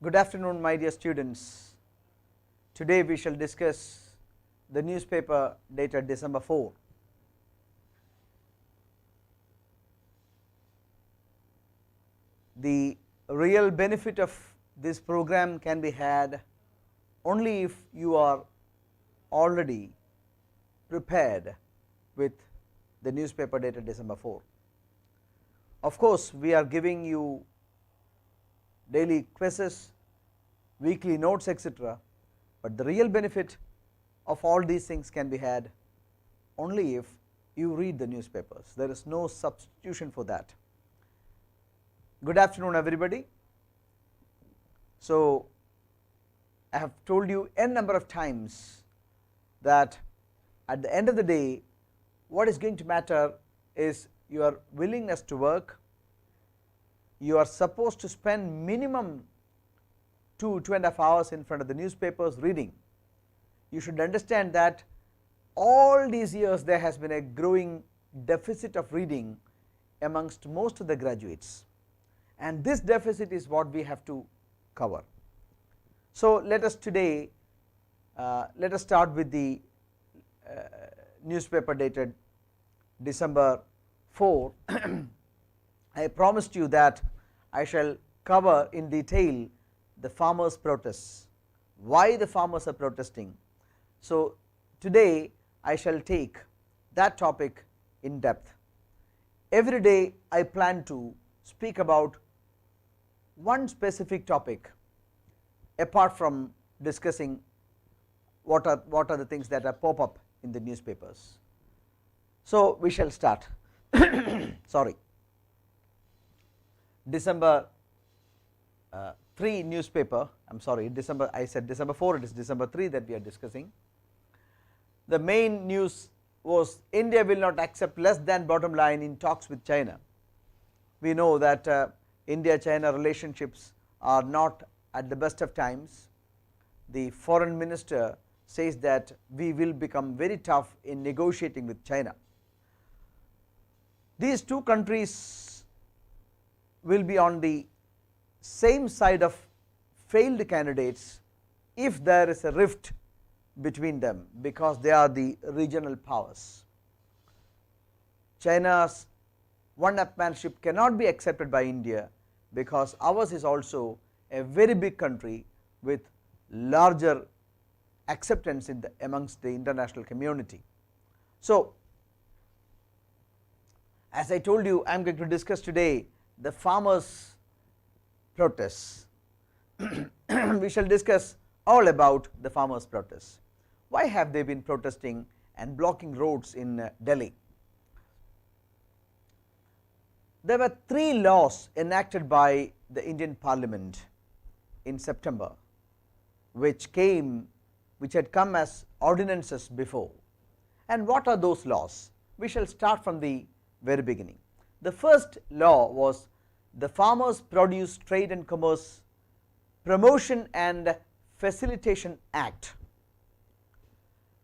Good afternoon, my dear students. Today we shall discuss the newspaper dated December 4. The real benefit of this program can be had only if you are already prepared with the newspaper dated December 4. Of course, we are giving you daily quizzes, weekly notes, etc., but the real benefit of all these things can be had only if you read the newspapers. There is no substitution for that. Good afternoon, everybody. So, I have told you n number of times that at the end of the day, what is going to matter is your willingness to work. You are supposed to spend minimum 2.5 hours in front of the newspapers reading. You should understand that all these years there has been a growing deficit of reading amongst most of the graduates, and this deficit is what we have to cover. So, let us today let us start with the newspaper dated December 4. I promised you that I shall cover in detail the farmers' protests, why the farmers are protesting. So, today I shall take that topic in depth. Every day I plan to speak about one specific topic apart from discussing what are the things that are pop up in the newspapers. So, we shall start. Sorry. December 3 newspaper, I am sorry, I said December 4, it is December 3 that we are discussing. The main news was India will not accept less than bottom line in talks with China. We know that India-China relationships are not at the best of times. The foreign minister says that we will become very tough in negotiating with China. These two countries will be on the same side of failed candidates if there is a rift between them, because they are the regional powers. China's one-upmanship cannot be accepted by India, because ours is also a very big country with larger acceptance in amongst the international community. So, as I told you, I am going to discuss today the farmers' protests. We shall discuss all about the farmers' protests. Why have they been protesting and blocking roads in Delhi? There were 3 laws enacted by the Indian Parliament in September, which had come as ordinances before. And what are those laws? We shall start from the very beginning. The first law was the Farmers' Produce Trade and Commerce Promotion and Facilitation Act.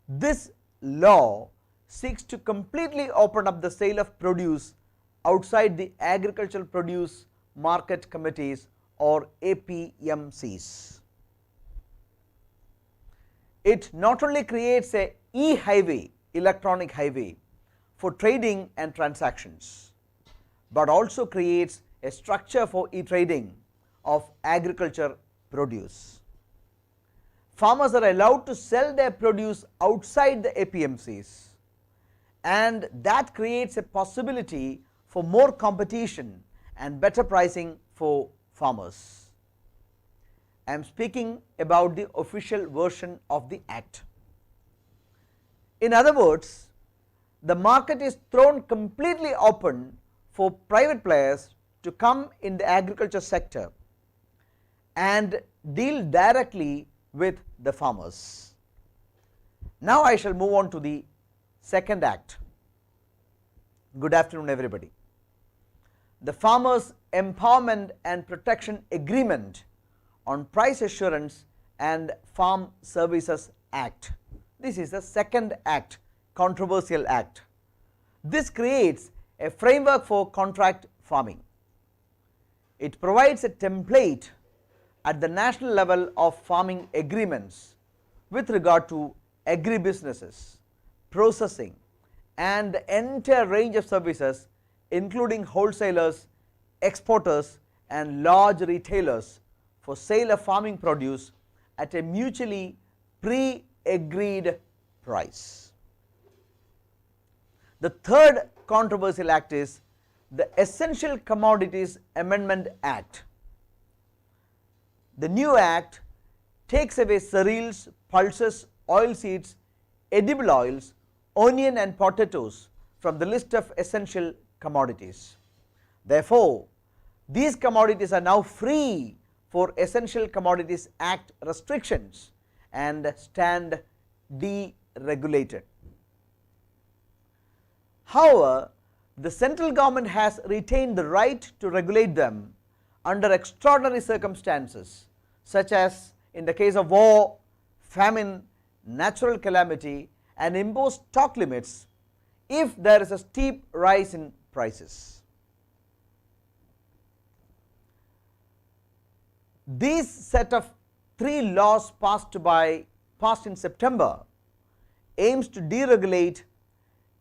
This law seeks to completely open up the sale of produce outside the Agricultural Produce Market Committees, or APMCs. It not only creates a e-highway, electronic highway, for trading and transactions, but also creates a structure for e-trading of agriculture produce. Farmers are allowed to sell their produce outside the APMCs, and that creates a possibility for more competition and better pricing for farmers. I am speaking about the official version of the act. In other words, the market is thrown completely open for private players to come in the agriculture sector and deal directly with the farmers. Now I shall move on to the second act. Good afternoon, everybody. The Farmers' Empowerment and Protection Agreement on Price Assurance and Farm Services Act. This is the second act, controversial act. This creates a framework for contract farming. It provides a template at the national level of farming agreements with regard to agribusinesses, processing and the entire range of services including wholesalers, exporters and large retailers for sale of farming produce at a mutually pre-agreed price. The third controversial act is the Essential Commodities Amendment Act. The new act takes away cereals, pulses, oilseeds, edible oils, onion and potatoes from the list of essential commodities. Therefore, these commodities are now free for Essential Commodities Act restrictions and stand deregulated. However, the central government has retained the right to regulate them under extraordinary circumstances such as in the case of war, famine, natural calamity and impose stock limits if there is a steep rise in prices. These set of 3 laws passed in September aims to deregulate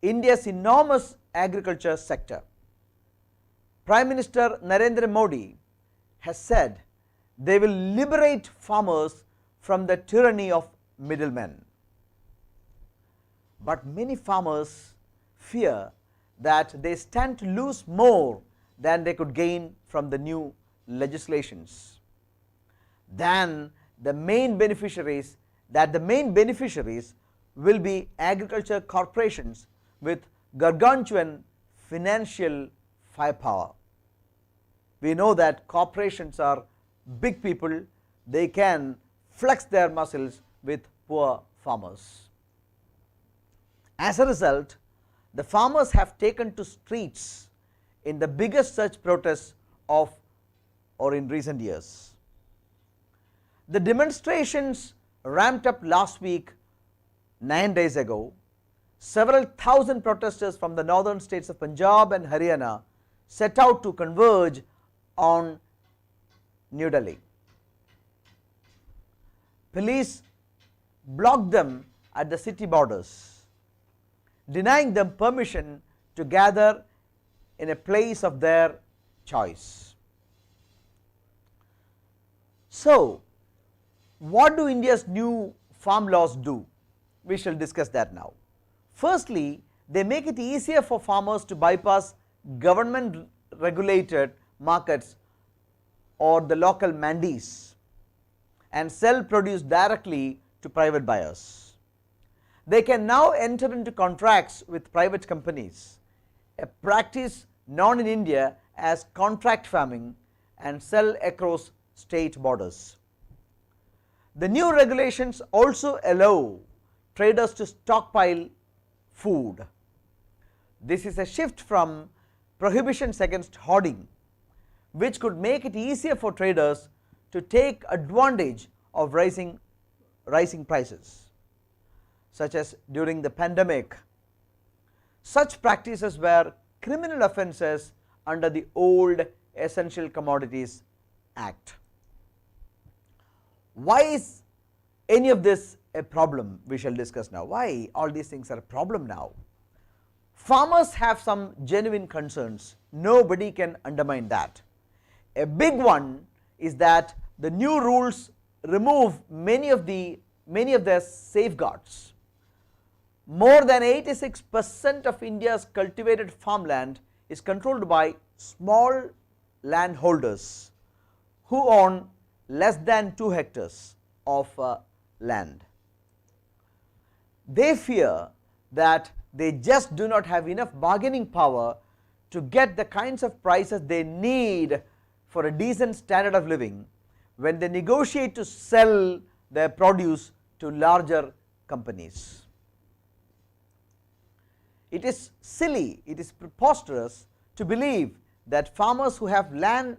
India's enormous agriculture sector. Prime Minister Narendra Modi has said they will liberate farmers from the tyranny of middlemen. But many farmers fear that they stand to lose more than they could gain from the new legislations, that the main beneficiaries will be agriculture corporations with gargantuan financial firepower. We know that corporations are big people, they can flex their muscles with poor farmers. As a result, the farmers have taken to streets in the biggest such protests in recent years. The demonstrations ramped up last week, 9 days ago. Several thousand protesters from the northern states of Punjab and Haryana set out to converge on New Delhi. Police blocked them at the city borders, denying them permission to gather in a place of their choice. So, what do India's new farm laws do? We shall discuss that now. Firstly, they make it easier for farmers to bypass government regulated markets or the local mandis and sell produce directly to private buyers. They can now enter into contracts with private companies, a practice known in India as contract farming, and sell across state borders. The new regulations also allow traders to stockpile food. This is a shift from prohibitions against hoarding, which could make it easier for traders to take advantage of rising prices, such as during the pandemic. Such practices were criminal offences under the old Essential Commodities Act. Why is any of this a problem? We shall discuss now. Why all these things are a problem now? Farmers have some genuine concerns, nobody can undermine that. A big one is that the new rules remove many of their safeguards. More than 86% of India's cultivated farmland is controlled by small landholders who own less than 2 hectares of land. They fear that they just do not have enough bargaining power to get the kinds of prices they need for a decent standard of living when they negotiate to sell their produce to larger companies. It is silly, it is preposterous to believe that farmers who have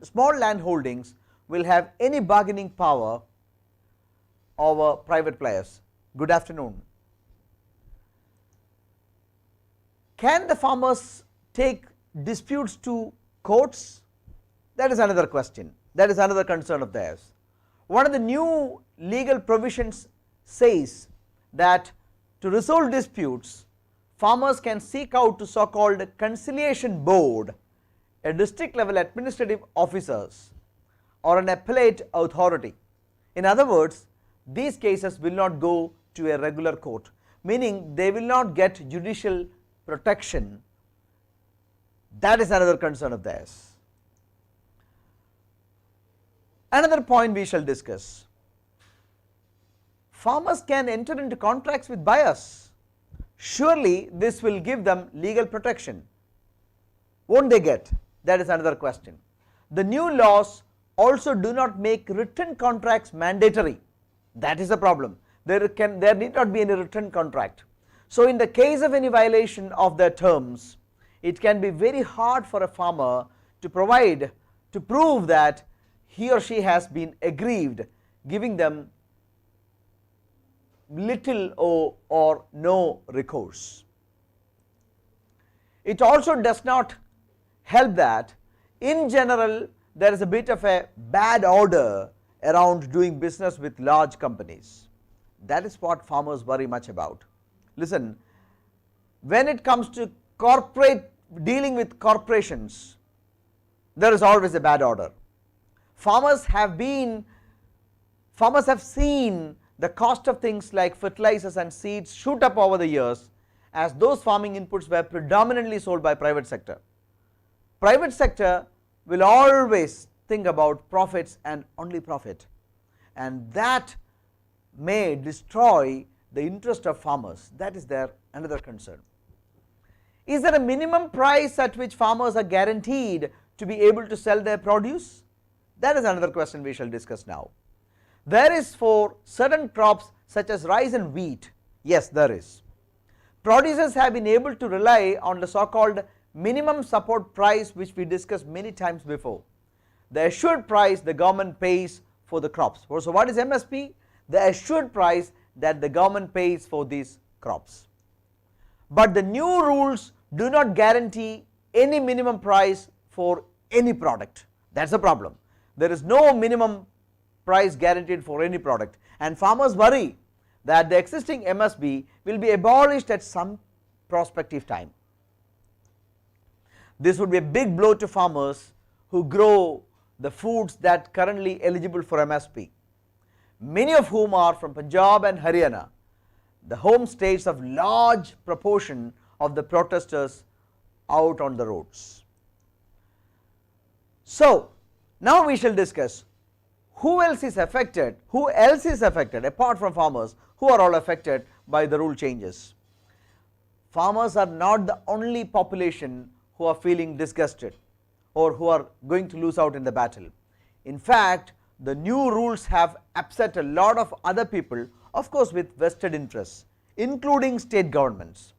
small land holdings will have any bargaining power over private players. Good afternoon. Can the farmers take disputes to courts? That is another question, that is another concern of theirs. One of the new legal provisions says that to resolve disputes, farmers can seek out to so-called conciliation board, a district level administrative officers or an appellate authority. In other words, these cases will not go to a regular court, meaning they will not get judicial protection. That is another concern of theirs. Another point we shall discuss: farmers can enter into contracts with buyers. Surely this will give them legal protection. Won't they get? That is another question. The new laws also do not make written contracts mandatory. That is a problem. There need not be any written contract. So in the case of any violation of their terms, it can be very hard for a farmer to prove that he or she has been aggrieved, giving them little or no recourse. It also does not help that in general there is a bit of a bad order around doing business with large companies. That is what farmers worry much about. Listen, when it comes to dealing with corporations, there is always a bad order. Farmers have seen the cost of things like fertilizers and seeds shoot up over the years, as those farming inputs were predominantly sold by private sector. Private sector will always think about profits and only profit, and that may destroy the interest of farmers. That is their another concern. Is there a minimum price at which farmers are guaranteed to be able to sell their produce? That is another question we shall discuss now. There is for certain crops such as rice and wheat. Yes, there is. Producers have been able to rely on the so-called minimum support price, which we discussed many times before. The assured price the government pays for the crops. So what is MSP? The assured price that the government pays for these crops. But the new rules do not guarantee any minimum price for any product. That's a problem. There is no minimum price guaranteed for any product, and farmers worry that the existing MSP will be abolished at some prospective time. This would be a big blow to farmers who grow the foods that currently eligible for MSP, many of whom are from Punjab and Haryana, the home states of large proportion of the protesters out on the roads. So now we shall discuss who else is affected apart from farmers. Who are all affected by the rule changes? Farmers are not the only population who are feeling disgusted or who are going to lose out in the battle. In fact, the new rules have upset a lot of other people, of course with vested interests, including state governments.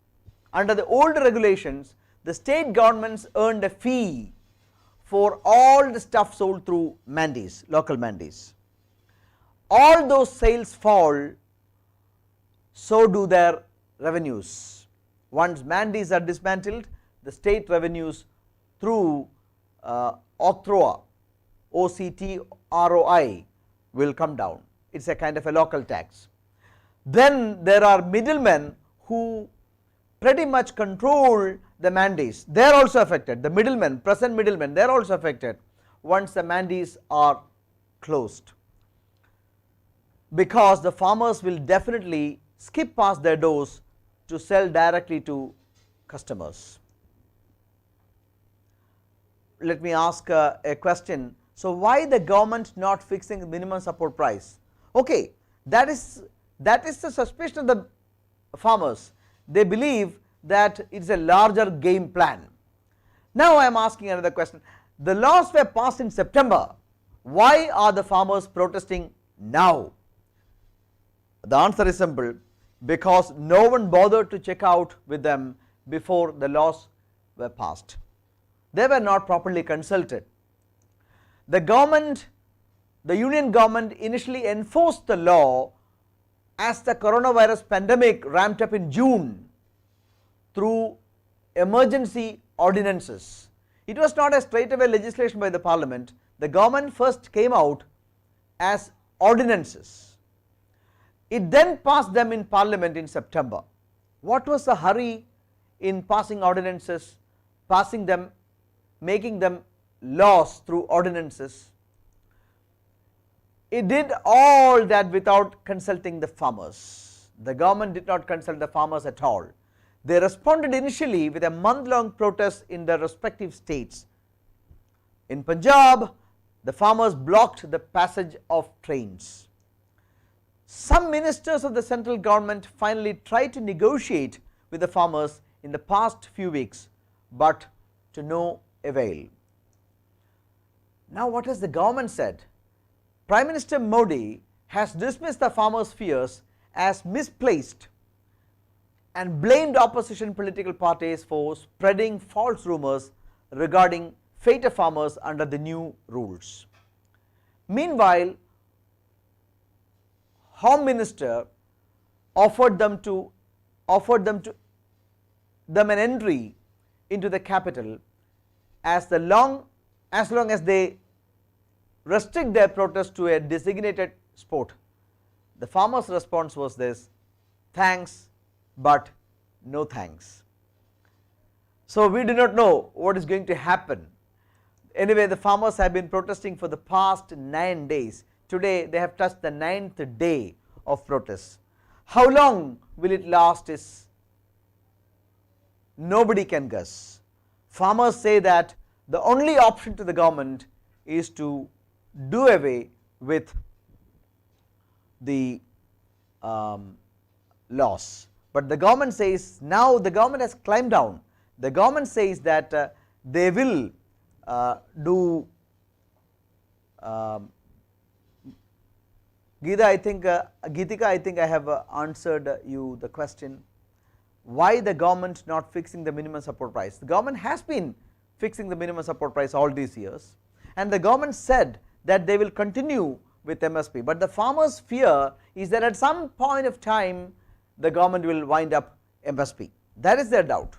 Under the old regulations, the state governments earned a fee for all the stuff sold through mandis, local mandis. All those sales fall, so do their revenues. Once mandis are dismantled, the state revenues through OCTROI will come down. It is a kind of a local tax. Then there are middlemen who pretty much control the mandis. They are also affected. The middlemen, present middlemen, they are also affected once the mandis are closed, because the farmers will definitely skip past their doors to sell directly to customers. Let me ask a question. So why the government not fixing the minimum support price? Okay, that is the suspicion of the farmers. They believe that it is a larger game plan. Now I am asking another question. The laws were passed in September. Why are the farmers protesting now? The answer is simple: because no one bothered to check out with them before the laws were passed. They were not properly consulted. The union government initially enforced the law as the coronavirus pandemic ramped up in June through emergency ordinances. It was not a straightaway legislation by the parliament. The government first came out as ordinances. It then passed them in Parliament in September. What was the hurry in passing ordinances, passing them, making them laws through ordinances? It did all that without consulting the farmers. The government did not consult the farmers at all. They responded initially with a month-long protest in their respective states. In Punjab, the farmers blocked the passage of trains. Some ministers of the central government finally tried to negotiate with the farmers in the past few weeks, but to no avail. Now, what has the government said? Prime Minister Modi has dismissed the farmers' fears as misplaced and blamed opposition political parties for spreading false rumours regarding fate of farmers under the new rules. Meanwhile, Home Minister offered them an entry into the capital as long as they restrict their protest to a designated spot. The farmers' response was this: thanks, but no thanks. So we do not know what is going to happen. Anyway, the farmers have been protesting for the past 9 days. Today they have touched the 9th day of protest. How long will it last is nobody can guess. Farmers say that the only option to the government is to do away with the laws. But the government says, now the government has climbed down. The government says that they will do Geetika, I think I have answered you the question, why the government not fixing the minimum support price? The government has been fixing the minimum support price all these years, and the government said that they will continue with MSP, but the farmers' fear is that at some point of time the government will wind up MSP. That is their doubt.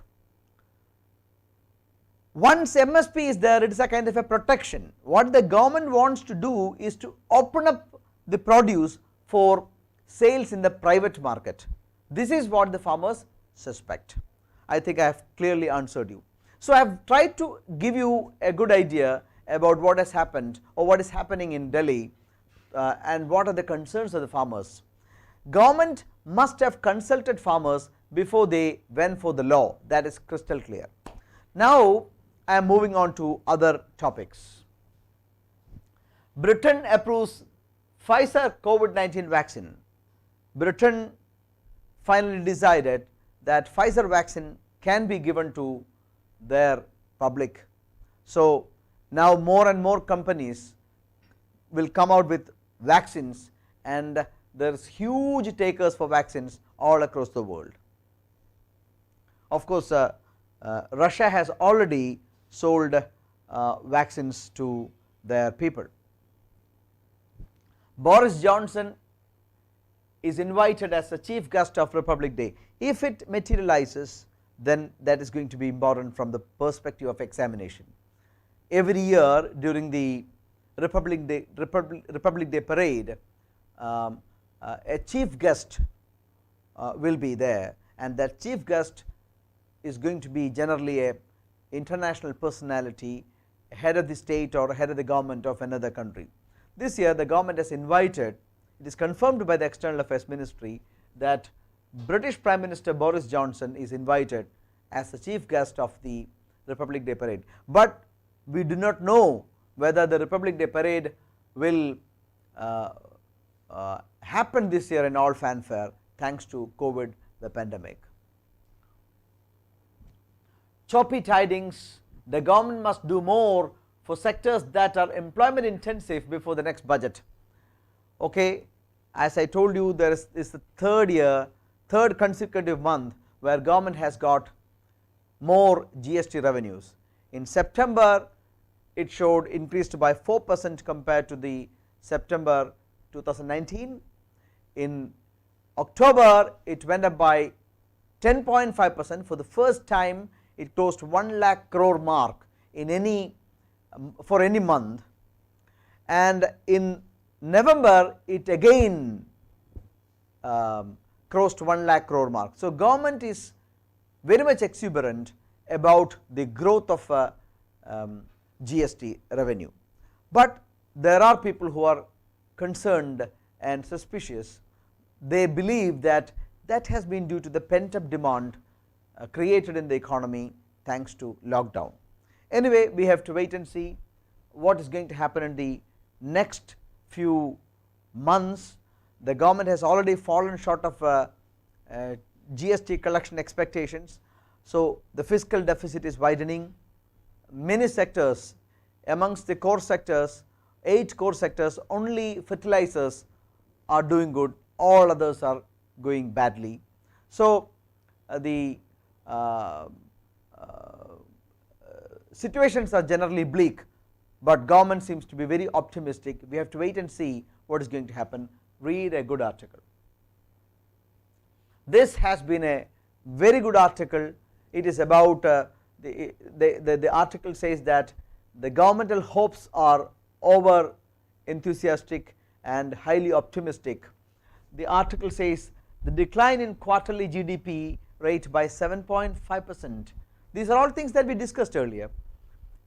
Once MSP is there, it is a kind of a protection. What the government wants to do is to open up the produce for sales in the private market. This is what the farmers suspect. I think I have clearly answered you. So I have tried to give you a good idea about what has happened or what is happening in Delhi and what are the concerns of the farmers. Government must have consulted farmers before they went for the law. That is crystal clear. Now I am moving on to other topics. Britain approves Pfizer COVID-19 vaccine. Britain finally decided that Pfizer vaccine can be given to their public. So now more and more companies will come out with vaccines, and there is huge takers for vaccines all across the world. Of course, Russia has already sold vaccines to their people. Boris Johnson is invited as the chief guest of Republic Day. If it materializes, then that is going to be important from the perspective of examination. Every year during the Republic Day parade, a chief guest will be there, and that chief guest is going to be generally a international personality, head of the state or head of the government of another country. This year the government has invited, it is confirmed by the External Affairs Ministry that British Prime Minister Boris Johnson is invited as the chief guest of the Republic Day parade. But we do not know whether the Republic Day parade will happen this year in all fanfare thanks to COVID, the pandemic. Choppy tidings: the government must do more for sectors that are employment intensive before the next budget. Okay, as I told you, there is the third consecutive month where government has got more GST revenues. In September it showed increased by 4% compared to the September 2019. In October it went up by 10.5%. For the first time it closed 1 lakh crore mark in for any month, and in November it again crossed 1 lakh crore mark. So, government is very much exuberant about the growth of GST revenue, but there are people who are concerned and suspicious. They believe that that has been due to the pent up demand created in the economy thanks to lockdown. Anyway, we have to wait and see what is going to happen in the next few months. The government has already fallen short of GST collection expectations. So, the fiscal deficit is widening. Many sectors, amongst the core sectors, 8 core sectors, only fertilizers are doing good, all others are going badly. So, the situations are generally bleak, but government seems to be very optimistic. We have to wait and see what is going to happen. Read a good article. This has been a very good article. It is about the article says that the governmental hopes are over enthusiastic and highly optimistic. The article says the decline in quarterly GDP rate by 7.5%. These are all things that we discussed earlier,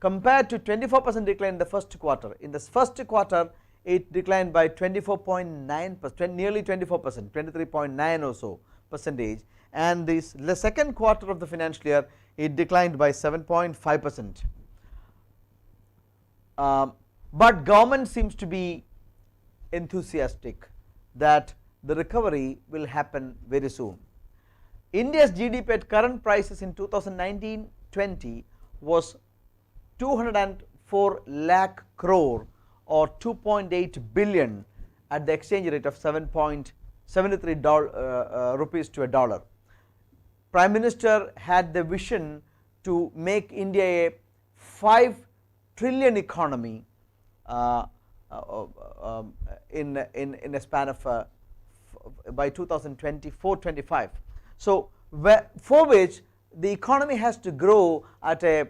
compared to 24% decline in the first quarter. In the first quarter it declined by 24.9%, nearly 24%, 23.9 or so percentage, and this the second quarter of the financial year it declined by 7.5%. But government seems to be enthusiastic that the recovery will happen very soon. India's GDP at current prices in 2019-20 was 204 lakh crore or 2.8 billion at the exchange rate of 7.73 rupees to a dollar. Prime Minister had the vision to make India a 5 trillion economy in a span of by 2024-25. So, for which the economy has to grow at a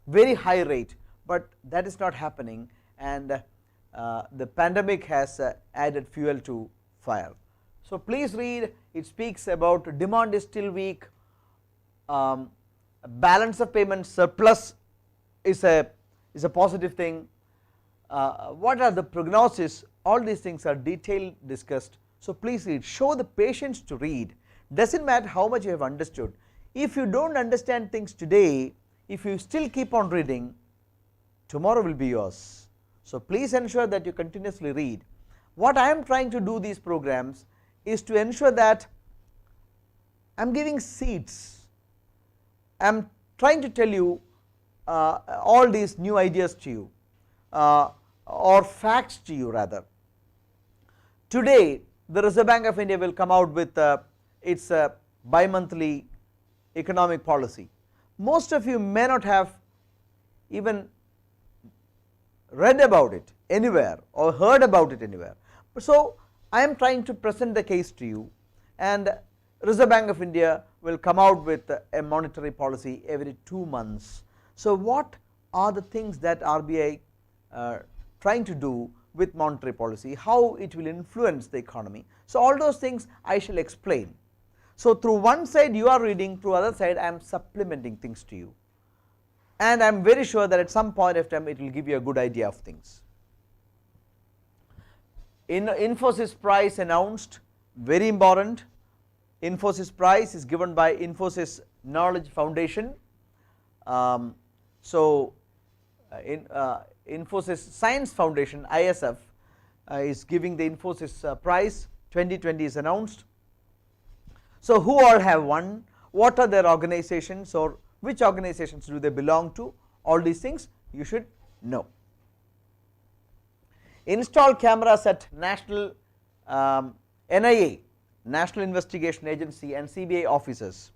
very high rate, but that is not happening, and the pandemic has added fuel to fire. So, please read. It speaks about demand is still weak, balance of payment surplus is a positive thing. What are the prognosis? All these things are detailed discussed. So, please read. Show the patience to read. Doesn't matter how much you have understood. If you don't understand things today, if you still keep on reading, tomorrow will be yours. So, please ensure that you continuously read. What I am trying to do these programs is to ensure that I am giving seeds. I am trying to tell you all these new ideas to you, or facts to you rather. Today the Reserve Bank of India will come out with its bi-monthly economic policy. Most of you may not have even read about it anywhere or heard about it anywhere. So, I am trying to present the case to you, and Reserve Bank of India will come out with a monetary policy every 2 months. So, what are the things that RBI trying to do with monetary policy, how it will influence the economy? So, all those things I shall explain. So, through one side you are reading, through other side I am supplementing things to you, and I am very sure that at some point of time it will give you a good idea of things. In Infosys prize announced, very important. Infosys prize is given by Infosys Knowledge Foundation. Infosys Science Foundation ISF is giving the Infosys prize. 2020 is announced. So, who all have won, what are their organizations, or which organizations do they belong to, all these things you should know. Install cameras at National NIA, National Investigation Agency, and CBI offices.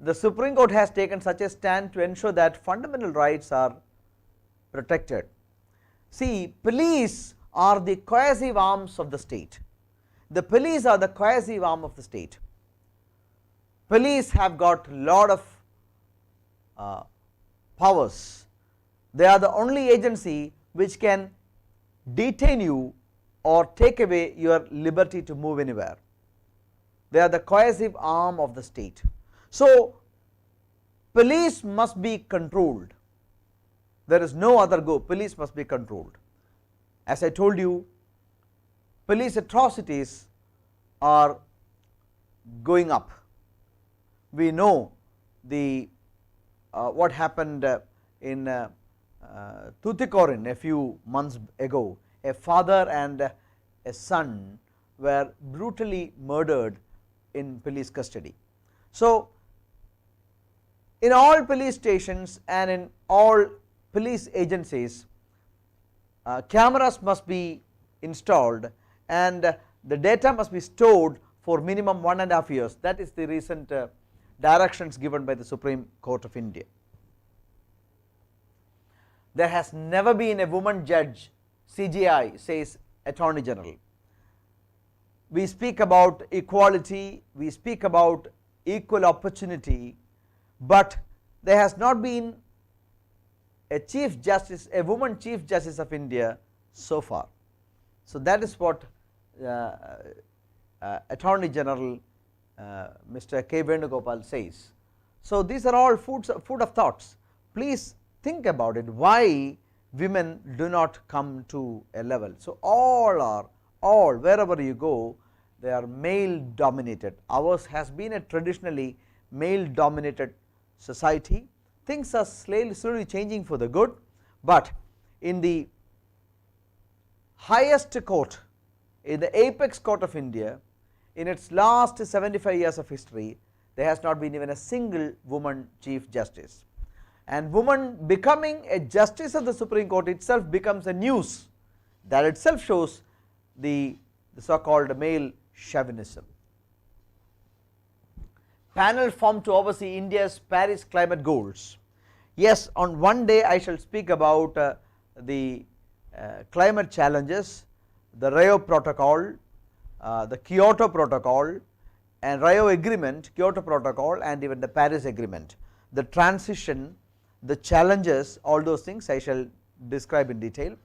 The Supreme Court has taken such a stand to ensure that fundamental rights are protected. See, police are the coercive arms of the state. The police are the coercive arm of the state. Police have got lot of powers. They are the only agency which can detain you or take away your liberty to move anywhere. They are the coercive arm of the state. So, police must be controlled. There is no other go, police must be controlled. As I told you, police atrocities are going up. We know the what happened in Tuticorin a few months ago. A father and a son were brutally murdered in police custody. So, in all police stations and in all police agencies, cameras must be installed and the data must be stored for minimum 1.5 years. That is the recent directions given by the Supreme Court of India. There has never been a woman judge, CGI, says Attorney General. We speak about equality, we speak about equal opportunity, but there has not been a Chief Justice, a woman Chief Justice of India so far. So, that is what Attorney General Mr. K. Venugopal says. So, these are all food of thoughts. Please think about it, why women do not come to a level. So, all wherever you go, they are male dominated. Ours has been a traditionally male dominated society. Things are slowly changing for the good, but in the highest court, in the apex court of India, in its last 75 years of history, there has not been even a single woman Chief Justice. And woman becoming a Justice of the Supreme Court itself becomes a news. That itself shows the so called male chauvinism. Panel formed to oversee India's Paris climate goals. Yes, on one day I shall speak about the climate challenges, the Rio Protocol, the Kyoto Protocol and Rio Agreement, Kyoto Protocol and even the Paris Agreement. The transition, the challenges, all those things I shall describe in detail.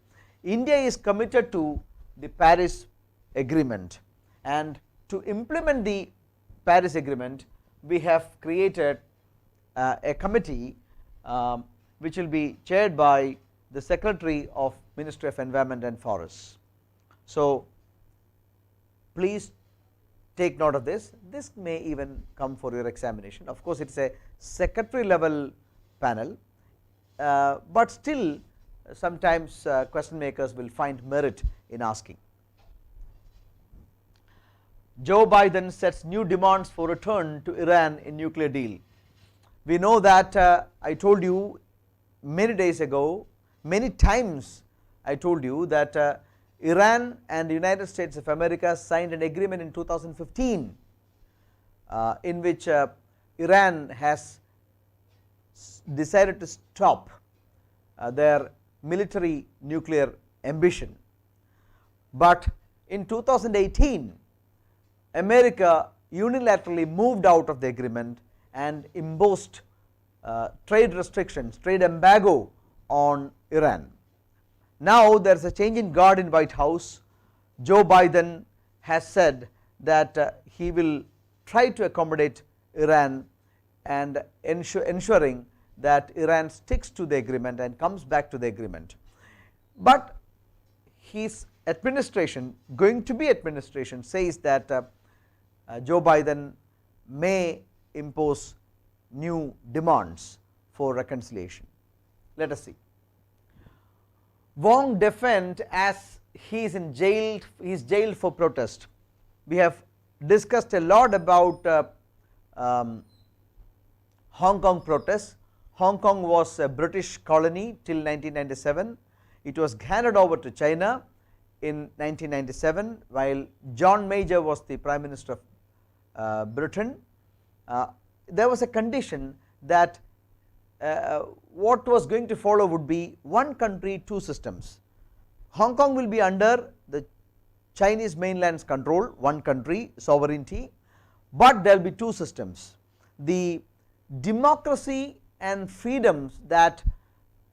India is committed to the Paris Agreement, and to implement the Paris Agreement we have created a committee which will be chaired by the Secretary of Ministry of Environment and Forests. So, please take note of this. This may even come for your examination. Of course, it is a secretary level panel, but still sometimes question makers will find merit in asking. Joe Biden sets new demands for return to Iran in nuclear deal. We know that I told you many days ago, many times I told you that Iran and the United States of America signed an agreement in 2015 in which Iran has decided to stop their military nuclear ambition. But in 2018, America unilaterally moved out of the agreement and imposed trade restrictions, trade embargo on Iran. Now there is a change in guard in White House. Joe Biden has said that he will try to accommodate Iran and ensuring that Iran sticks to the agreement and comes back to the agreement. But his administration, going to be administration, says that Joe Biden may impose new demands for reconciliation. Let us see. Wong defend as he is in jail, he is jailed for protest. We have discussed a lot about Hong Kong protests. Hong Kong was a British colony till 1997. It was handed over to China in 1997 while John Major was the Prime Minister of Britain. There was a condition that what was going to follow would be one country, two systems. Hong Kong will be under the Chinese mainland's control, one country, sovereignty, but there will be two systems. The democracy and freedoms that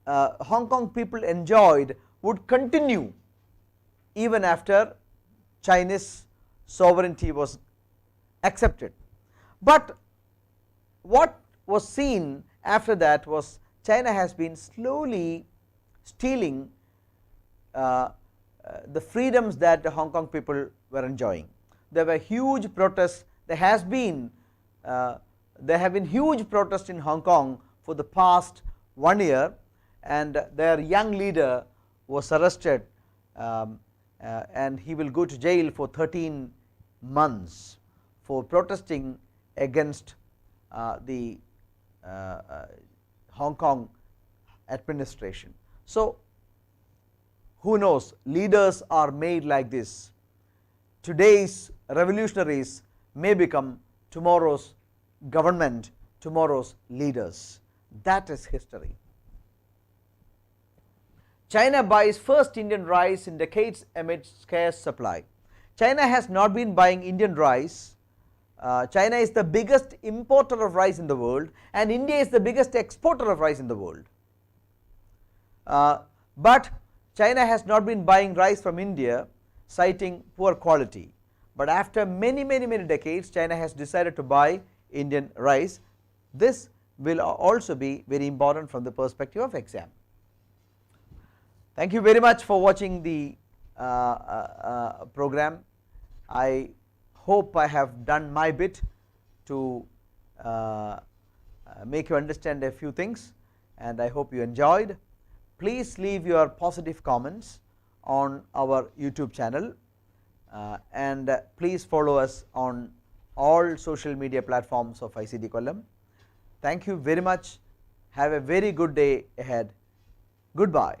Hong Kong people enjoyed would continue even after Chinese sovereignty was accepted. But what was seen after that was China has been slowly stealing the freedoms that the Hong Kong people were enjoying. There were huge protests. There have been huge protests in Hong Kong for the past 1 year, and their young leader was arrested, and he will go to jail for 13 months for protesting against the Hong Kong administration. So, who knows, leaders are made like this. Today's revolutionaries may become tomorrow's government, tomorrow's leaders. That is history. China buys first Indian rice in decades amid scarce supply. China has not been buying Indian rice. China is the biggest importer of rice in the world, and India is the biggest exporter of rice in the world. But China has not been buying rice from India, citing poor quality. But after many decades, China has decided to buy Indian rice. This will also be very important from the perspective of exam. Thank you very much for watching the program. I hope I have done my bit to make you understand a few things, and I hope you enjoyed. Please leave your positive comments on our YouTube channel, and please follow us on all social media platforms of ICD Kollam. Thank you very much. Have a very good day ahead. Goodbye.